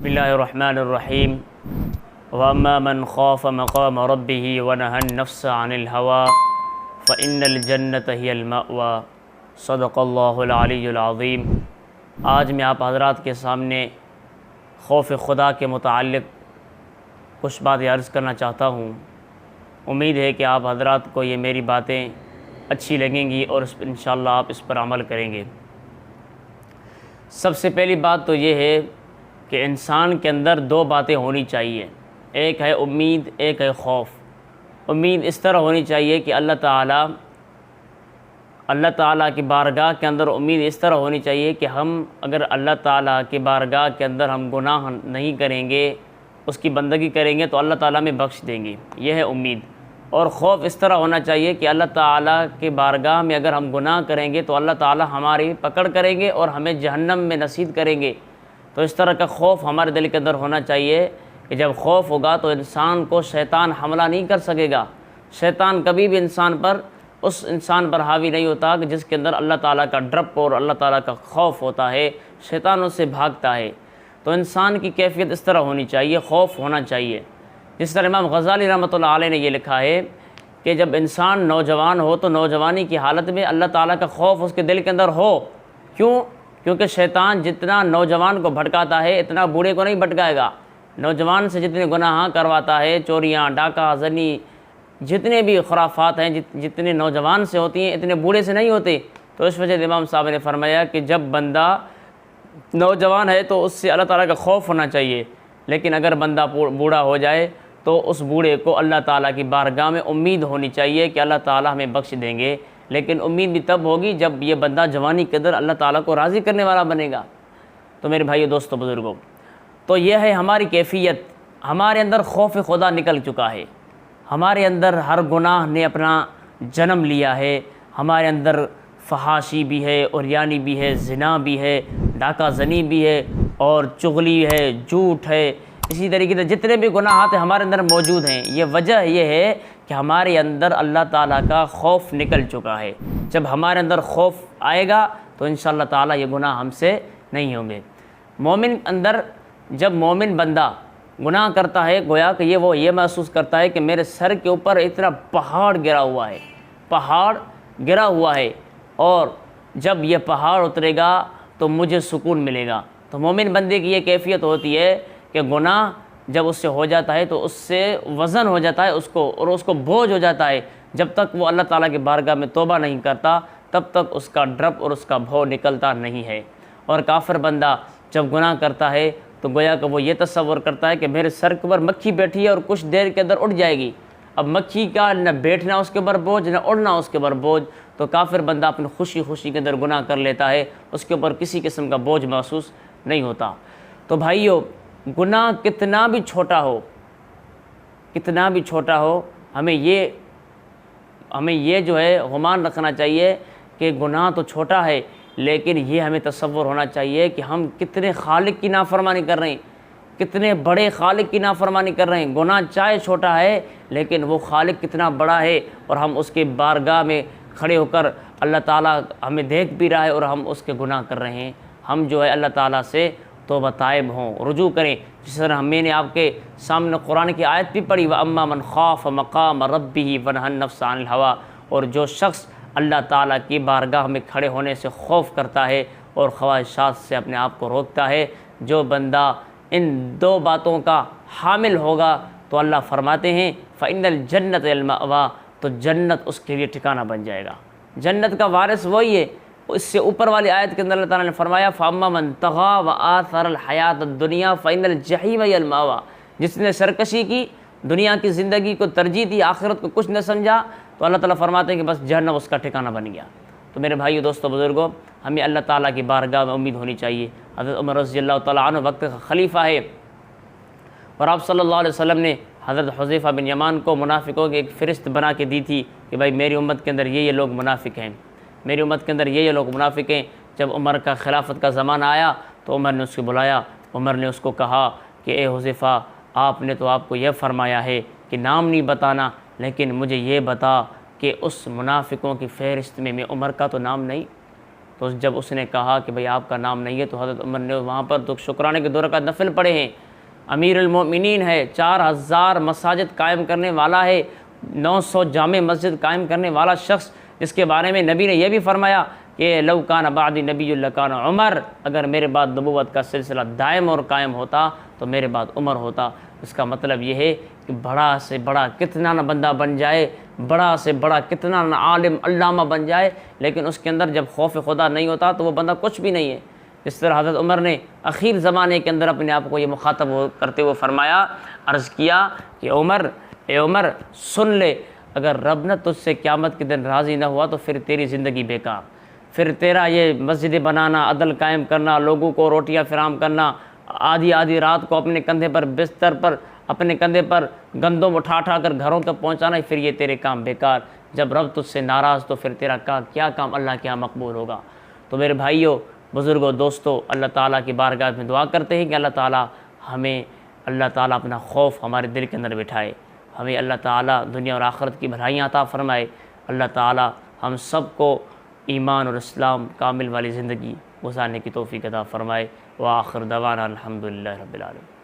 بسم اللہ الرحمن الرحیم وَأَمَّا مَنْ خَافَ مَقَامَ رَبِّهِ وَنَهَى النَّفْسَ عَنِ الْهَوَىٰ فَإِنَّ الْجَنَّةَ هِيَ الْمَأْوَىٰ صدق اللہ العلی العظیم۔ آج میں آپ حضرات کے سامنے خوف خدا کے متعلق کچھ باتیں عرض کرنا چاہتا ہوں۔ امید ہے کہ آپ حضرات کو یہ میری باتیں اچھی لگیں گی اور انشاءاللہ آپ اس پر عمل کریں گے۔ سب سے پہلی بات تو یہ ہے کہ انسان کے اندر دو باتیں ہونی چاہیے، ایک ہے امید، ایک ہے خوف۔ امید اس طرح ہونی چاہیے کہ اللہ تعالیٰ کی بارگاہ کے اندر امید اس طرح ہونی چاہیے کہ ہم اگر اللہ تعالیٰ کی بارگاہ کے اندر ہم گناہ نہیں کریں گے، اس کی بندگی کریں گے تو اللہ تعالیٰ میں بخش دیں گے، یہ ہے امید۔ اور خوف اس طرح ہونا چاہیے کہ اللہ تعالیٰ کی بارگاہ میں اگر ہم گناہ کریں گے تو اللہ تعالیٰ ہماری پکڑ کریں گے اور ہمیں جہنم میں نصیب کریں گے۔ تو اس طرح کا خوف ہمارے دل کے اندر ہونا چاہیے کہ جب خوف ہوگا تو انسان کو شیطان حملہ نہیں کر سکے گا۔ شیطان کبھی بھی اس انسان پر حاوی نہیں ہوتا کہ جس کے اندر اللہ تعالیٰ کا ڈرپ اور اللہ تعالیٰ کا خوف ہوتا ہے، شیطان اس سے بھاگتا ہے۔ تو انسان کی کیفیت اس طرح ہونی چاہیے، خوف ہونا چاہیے۔ جس طرح امام غزالی رحمۃ اللہ علیہ نے یہ لکھا ہے کہ جب انسان نوجوان ہو تو نوجوانی کی حالت میں اللہ تعالیٰ کا خوف اس کے دل کے اندر ہو۔ کیونکہ شیطان جتنا نوجوان کو بھٹکاتا ہے اتنا بوڑھے کو نہیں بھٹکائے گا۔ نوجوان سے جتنے گناہ کرواتا ہے، چوریاں، ڈاکہ، زنی، جتنے بھی خرافات ہیں جتنے نوجوان سے ہوتی ہیں اتنے بوڑھے سے نہیں ہوتے۔ تو اس وجہ سے امام صاحب نے فرمایا کہ جب بندہ نوجوان ہے تو اس سے اللہ تعالیٰ کا خوف ہونا چاہیے، لیکن اگر بندہ بوڑھا ہو جائے تو اس بوڑھے کو اللہ تعالیٰ کی بارگاہ میں امید ہونی چاہیے کہ اللہ تعالیٰ ہمیں بخش دیں گے۔ لیکن امید بھی تب ہوگی جب یہ بندہ جوانی کے اندر اللہ تعالیٰ کو راضی کرنے والا بنے گا۔ تو میرے بھائیو، دوستو، بزرگوں، تو یہ ہے ہماری کیفیت۔ ہمارے اندر خوف خدا نکل چکا ہے، ہمارے اندر ہر گناہ نے اپنا جنم لیا ہے۔ ہمارے اندر فحاشی بھی ہے، عریانی بھی ہے، زنا بھی ہے، ڈاکہ زنی بھی ہے، اور چغلی ہے، جھوٹ ہے، اسی طریقے سے جتنے بھی گناہات ہمارے اندر موجود ہیں۔ یہ وجہ یہ ہے کہ ہمارے اندر اللہ تعالیٰ کا خوف نکل چکا ہے۔ جب ہمارے اندر خوف آئے گا تو انشاءاللہ تعالیٰ یہ گناہ ہم سے نہیں ہوں گے۔ جب مومن بندہ گناہ کرتا ہے، گویا کہ وہ یہ محسوس کرتا ہے کہ میرے سر کے اوپر اتنا پہاڑ گرا ہوا ہے، اور جب یہ پہاڑ اترے گا تو مجھے سکون ملے گا۔ تو مومن بندے کی یہ کیفیت ہوتی ہے کہ گناہ جب اس سے ہو جاتا ہے تو اس سے وزن ہو جاتا ہے اور اس کو بوجھ ہو جاتا ہے۔ جب تک وہ اللہ تعالیٰ کی بارگاہ میں توبہ نہیں کرتا تب تک اس کا ڈرپ اور اس کا بھو نکلتا نہیں ہے۔ اور کافر بندہ جب گناہ کرتا ہے تو گویا کہ وہ یہ تصور کرتا ہے کہ میرے سر کے اوپر مکھی بیٹھی ہے اور کچھ دیر کے اندر اڑ جائے گی۔ اب مکھی کا نہ بیٹھنا اس کے اوپر بوجھ، نہ اڑنا اس کے اوپر بوجھ۔ تو کافر بندہ اپنی خوشی کے اندر گناہ کر لیتا ہے، اس کے اوپر کسی قسم کا بوجھ محسوس نہیں ہوتا۔ تو بھائیو، گناہ کتنا بھی چھوٹا ہو، ہمیں یہ جو ہے گمان رکھنا چاہیے کہ گناہ تو چھوٹا ہے، لیکن یہ ہمیں تصور ہونا چاہیے کہ ہم کتنے خالق کی نافرمانی کر رہے ہیں، کتنے بڑے خالق کی نافرمانی کر رہے ہیں۔ گناہ چاہے چھوٹا ہے لیکن وہ خالق کتنا بڑا ہے، اور ہم اس کے بارگاہ میں کھڑے ہو کر اللہ تعالیٰ ہمیں دیکھ بھی رہا ہے اور ہم اس کے گناہ کر رہے ہیں۔ ہم جو ہے اللہ تعالیٰ سے توبہ طائب ہوں، رجوع کریں۔ جس طرح میں نے آپ کے سامنے قرآن کی آیت بھی پڑھی، وَأَمَّا مَنْ خَافَ مَقَامَ رَبِّهِ وَنَهَى النَّفْسَ عَنِ الْهَوَىٰ، اور جو شخص اللہ تعالیٰ کی بارگاہ میں کھڑے ہونے سے خوف کرتا ہے اور خواہشات سے اپنے آپ کو روکتا ہے، جو بندہ ان دو باتوں کا حامل ہوگا تو اللہ فرماتے ہیں فَإِنَّ الْجَنَّةَ الْمَأْوَىٰ، تو جنت اس کے لیے ٹھکانہ بن جائے گا۔ جنت کا وارث وہی ہے۔ اس سے اوپر والی آیت کے اندر اللہ تعالیٰ نے فرمایا فَأَمَّا مَنْ طَغَىٰ وَآثَرَ الْحَيَاةَ الدُّنْيَا فَإِنَّ الْجَحِيمَ هِيَ الْمَأْوَىٰ، جس نے سرکشی کی، دنیا کی زندگی کو ترجیح دی، آخرت کو کچھ نہ سمجھا، تو اللہ تعالیٰ فرماتے ہیں کہ بس جہنم اس کا ٹھکانہ بن گیا۔ تو میرے بھائیو، دوستو، بزرگوں، ہمیں اللہ تعالیٰ کی بارگاہ میں امید ہونی چاہیے۔ حضرت عمر رضی اللہ تعالیٰ عنہ وقت کا خلیفہ ہے، اور آپ صلی اللہ علیہ وسلم نے حضرت حذیفہ بن یمان کو منافقوں کی ایک فہرست بنا کے دی تھی کہ بھائی میری امت کے اندر یہ لوگ منافق ہیں، میری امت کے اندر یہ لوگ منافق ہیں۔ جب عمر کا خلافت کا زمانہ آیا تو عمر نے اس کو بلایا، عمر نے اس کو کہا کہ اے حذیفہ، آپ نے تو آپ کو یہ فرمایا ہے کہ نام نہیں بتانا، لیکن مجھے یہ بتا کہ اس منافقوں کی فہرست میں عمر کا تو نام نہیں۔ تو جب اس نے کہا کہ بھئی آپ کا نام نہیں ہے تو حضرت عمر نے وہاں پر تو شکرانے کے 2 رکعت نفل پڑھے ہیں۔ امیر المؤمنین ہے، 4000 مساجد قائم کرنے والا ہے، 900 جامع مسجد قائم کرنے والا شخص، جس کے بارے میں نبی نے یہ بھی فرمایا کہ لو کان بعدی نبی لکان عمر، اگر میرے بعد نبوت کا سلسلہ دائم اور قائم ہوتا تو میرے بعد عمر ہوتا۔ اس کا مطلب یہ ہے کہ بڑا سے بڑا کتنا نہ بندہ بن جائے، بڑا سے بڑا کتنا نہ عالم علامہ بن جائے، لیکن اس کے اندر جب خوف خدا نہیں ہوتا تو وہ بندہ کچھ بھی نہیں ہے۔ اس طرح حضرت عمر نے اخیر زمانے کے اندر اپنے آپ کو یہ مخاطب کرتے ہوئے فرمایا، عرض کیا کہ اے عمر سن لے، اگر رب نہ تجھ سے قیامت کے دن راضی نہ ہوا تو پھر تیری زندگی بیکار، پھر تیرا یہ مسجد بنانا، عدل قائم کرنا، لوگوں کو روٹیاں فراہم کرنا، آدھی رات کو اپنے کندھے پر بستر پر اپنے کندھے پر گندم اٹھا کر گھروں تک پہنچانا، پھر یہ تیرے کام بیکار۔ جب رب تجھ سے ناراض تو پھر تیرا کیا کام اللہ کے یہاں مقبول ہوگا۔ تو میرے بھائیوں، بزرگوں، دوستوں، اللہ تعالیٰ کی بارگاہ میں دعا کرتے ہیں کہ اللہ تعالیٰ ہمیں، اللہ تعالیٰ اپنا خوف ہمارے دل کے اندر بٹھائے، ہمیں اللہ تعالیٰ دنیا اور آخرت کی بھلائیاں عطا فرمائے، اللہ تعالیٰ ہم سب کو ایمان اور اسلام کامل والی زندگی گزارنے کی توفیق عطا فرمائے۔ وآخر دعوانا الحمدللہ رب العالمین۔